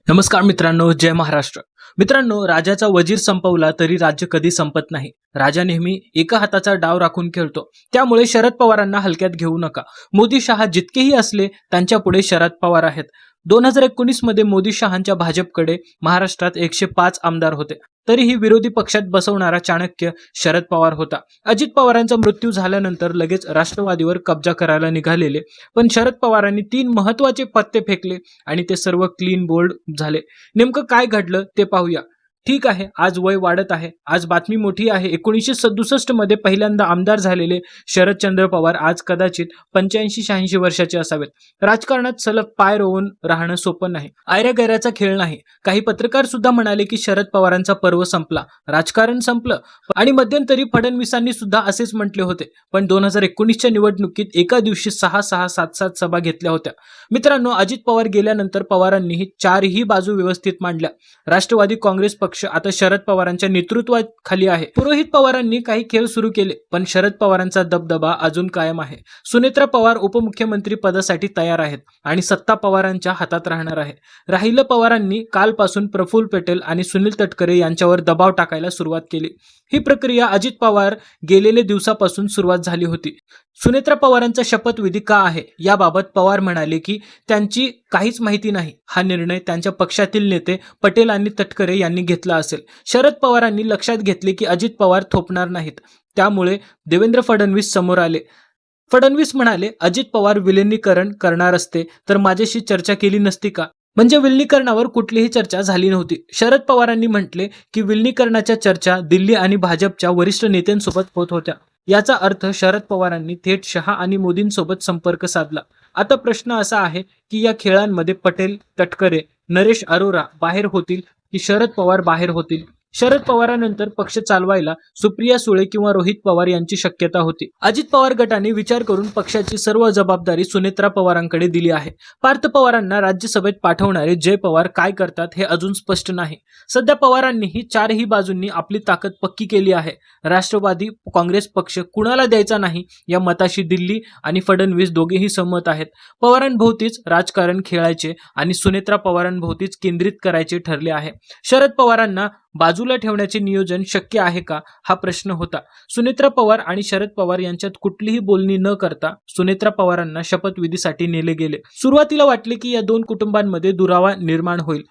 नमस्कार मित्रांनो, जय महाराष्ट्र. मित्रांनो, राजाचा वजीर संपवला तरी राज्य कधी संपत नाही. राजा नेहमी एका हाताचा डाव राखून खेळतो. त्यामुळे शरद पवारांना हलक्यात घेऊ नका. मोदी शहा जितकेही असले त्यांच्या पुढे शरद पवार आहेत. 2019 मध्ये मोदी शहांच्या भाजपकडे महाराष्ट्रात 105 आमदार होते. तरीही विरोधी पक्षात बसवणारा चाणक्य शरद पवार होता. अजित पवारांचा मृत्यू झाल्यानंतर लगेच राष्ट्रवादीवर कब्जा करायला निघालेले, पण शरद पवारांनी 3 महत्त्वाचे पत्ते फेकले आणि ते सर्व क्लीन बोल्ड झाले. नेमकं काय घडलं ते पाहूया. ठीक आहे, आज वय वाढत आहे. आज बातमी मोठी आहे. 1967 मध्ये पहिल्यांदा आमदार झालेले शरदचंद्र पवार आज कदाचित 85-86 वर्षाचे असावेत. राजकारणात सलग पाय रोवून राहणं सोपं नाही. आयऱ्या-गैऱ्याचा खेळ नाही. काही पत्रकार सुद्धा म्हणाले की शरद पवारांचा पर्व संपला, राजकारण संपलं. आणि मध्यंतरी फडणवीसांनी सुद्धा असेच म्हटले होते. पण 2019च्या निवडणुकीत एका दिवशी 6-6, 7-7 सभा घेतल्या होत्या. मित्रांनो, अजित पवार गेल्यानंतर पवारांनीही चारही बाजू व्यवस्थित मांडल्या. राष्ट्रवादी काँग्रेस पक्ष आता शरद पवारांच्या नेतृत्वाखाली आहे. पुरोहित पवारांनी काही खेळ सुरू केले, पण शरद पवारांचा दबदबा अजून कायम आहे. सुनेत्रा पवार उपमुख्यमंत्री पदासाठी तयार आहेत आणि सत्ता पवारांच्या हातात राहणार आहे. राहिलं पवारांनी कालपासून प्रफुल्ल पटेल आणि सुनील तटकरे यांच्यावर दबाव टाकायला सुरुवात केली. ही प्रक्रिया अजित पवार गेलेल्या दिवसापासून सुरुवात झाली होती. सुनेत्रा पवारांचा शपथविधी का आहे याबाबत पवार म्हणाले की त्यांची काहीच माहिती नाही. हा निर्णय त्यांच्या पक्षातील नेते पटेल आणि तटकरे यांनी घेतला असेल. शरद पवारांनी लक्षात घेतले की अजित पवार थोपणार नाहीत. त्यामुळे देवेंद्र फडणवीस समोर आले. फडणवीस म्हणाले, अजित पवार विलिनीकरण करणार असते तर माझ्याशी चर्चा केली नसती का? म्हणजे विलिनीकरणावर कुठलीही चर्चा झाली नव्हती. शरद पवारांनी म्हटले की विलिनीकरणाच्या चर्चा दिल्ली आणि भाजपच्या वरिष्ठ नेत्यांसोबत होत होत्या. याचा अर्थ शरद पवारांनी थेट शहा आणि मोदींसोबत संपर्क साधला. आता प्रश्न असा आहे की या खेळांमध्ये पटेल, तटकरे, नरेश अरोरा बाहेर होतील की शरद पवार बाहेर होतील? शरद पवारांनंतर पक्ष चालवायला सुप्रिया सुळे किंवा रोहित पवार यांची शक्यता होती. अजित पवार गटाने विचार करून पक्षाची सर्व जबाबदारी सुनेत्रा पवारांकडे दिली आहे. पार्थ पवारांना राज्यसभेत पाठवणारे जय पवार काय करतात हे अजून स्पष्ट नाही. सध्या पवारांनीही चारही बाजूंनी आपली ताकद पक्की केली आहे. राष्ट्रवादी काँग्रेस पक्ष कुणाला द्यायचा नाही या मताशी दिल्ली आणि फडणवीस दोघेही सहमत आहेत. पवारांभोवतीच राजकारण खेळायचे आणि सुनेत्रा पवारांभोवतीच केंद्रित करायचे ठरले आहे. शरद पवारांना बाजूला ठेवण्याचे नियोजन शक्य आहे का हा प्रश्न होता. सुनेत्रा पवार आणि शरद पवार यांच्यात कुठलीही बोलणी न करता सुनेत्रा पवारांना शपथविधीसाठी नेले गेले. सुरुवातीला वाटले की या दोन कुटुंबांमध्ये दुरावा निर्माण होईल,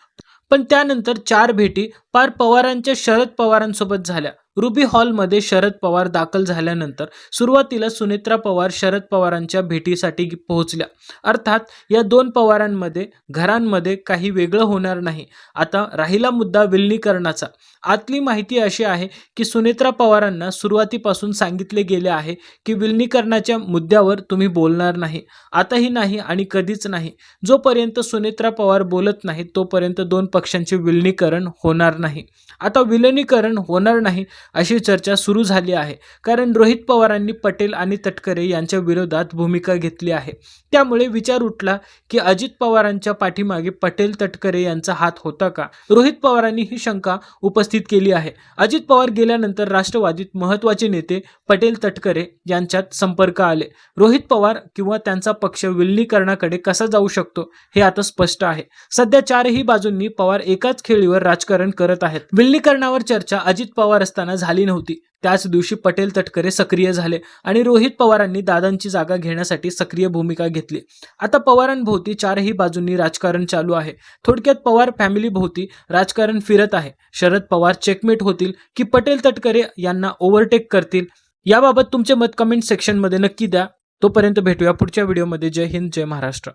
पण त्यानंतर 4 भेटी पार पवारांच्या शरद पवारांसोबत झाल्या. रुबी हॉलमध्ये शरद पवार दाखल झाल्यानंतर सुरुवातीला सुनेत्रा पवार शरद पवारांच्या भेटीसाठी पोहोचल्या. अर्थात या दोन पवारांमध्ये घरांमध्ये काही वेगळं होणार नाही. आता राहिला मुद्दा विलिनीकरणाचा. आतली माहिती अशी आहे की सुनेत्रा पवारांना सुरुवातीपासून सांगितले गेले आहे की विलिनीकरणाच्या मुद्द्यावर तुम्ही बोलणार नाही, आताही नाही आणि कधीच नाही. जोपर्यंत सुनेत्रा पवार बोलत नाही तोपर्यंत दोन पक्षांचे विलिनीकरण होणार नाही. आता विलिनीकरण होणार नाही अशी चर्चा सुरू झाली आहे, कारण रोहित पवारांनी पटेल आणि तटकरे यांच्या विरोधात भूमिका घेतली आहे. त्यामुळे विचार उठला की अजित पवारांच्या पाठीमागे पटेल, तटकरे यांचा हात होता का? रोहित पवारांनी ही शंका उपस्थित केली आहे. अजित पवार गेल्यानंतर राष्ट्रवादीत महत्त्वाचे नेते पटेल, तटकरे यांच्यात संपर्क आले. रोहित पवार किंवा त्यांचा पक्ष विलिनीकरणाकडे कसा जाऊ शकतो हे आता स्पष्ट आहे. सध्या चारही बाजूंनी पवार एकाच खेळीवर राजकारण करत आहेत. विलिनीकरणावर चर्चा अजित पवार असताना झाली नव्हती. त्याच दिवशी पटेल, तटकरे सक्रिय झाले आणि रोहित पवारांनी दादांची जागा घेण्यासाठी सक्रिय भूमिका घेतली. आता पवारांभोवती चारही बाजूंनी राजकारण चालू आहे. थोडक्यात पवार फॅमिली भोवती राजकारण फिरत आहे. शरद पवार चेकमेट होतील की पटेल, तटकरे यांना ओव्हरटेक करतील? याबाबत तुमचे मत कमेंट सेक्शनमध्ये नक्की द्या. तोपर्यंत भेटूया पुढच्या व्हिडिओमध्ये. जय हिंद, जय महाराष्ट्र.